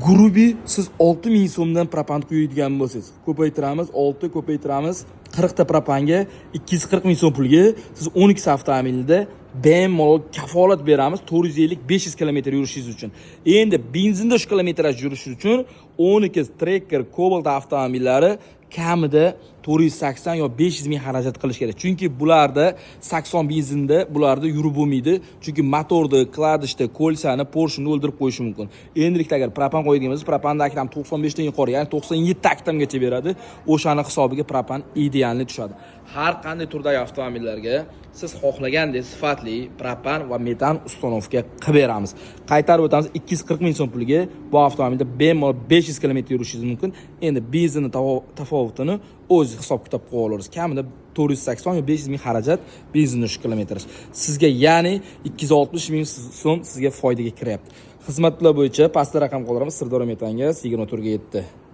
Grubi siz 6000 so'mdan propan quyadigan bo'lsangiz, ko'paytiramiz, 6 ko'paytiramiz, 40 ta propanga 240 ming so'm pulga siz 12 avtomobilda bemalol kafolat beramiz 450-500 km yurishingiz uchun. Endi benzinda shu kilometraj yurish uchun 12 Tracker Cobalt avtomobillari kamida 480 yo 500 ming xarajat qilish kerak. Chunki bularda 80 benzinda bularda yurib bo'lmaydi. Chunki motorda, kladishda, kolsani, Porsche'ni o'ldirib qo'yishi mumkin. Endilikda agar propan qo'yadigan bo'lsangiz, propanda aktam 95 dan yuqori, ya'ni 97 aktamgacha beradi. O'shani hisobiga propan idealni tushadi. Har qanday turdagi avtomobillarga siz xohlagandek sifatli propan va metan ustanovka qilib beramiz. Qaytarib o'tamiz 240 ming so'm pulga bu avtomobilda bemalol 500 km yurishingiz mumkin. Endi benzinning tafovutini o'z hisob-kitob qilib olasiz. Kamida 480 yo 500 ming xarajat benzinning shu kilometraj. Sizga ya'ni 260 ming so'm sizga foydaga kiryapti. Xizmatlar bo'yicha pastda raqam qoldiramiz. Sirdaryo metanga 24 ga 7.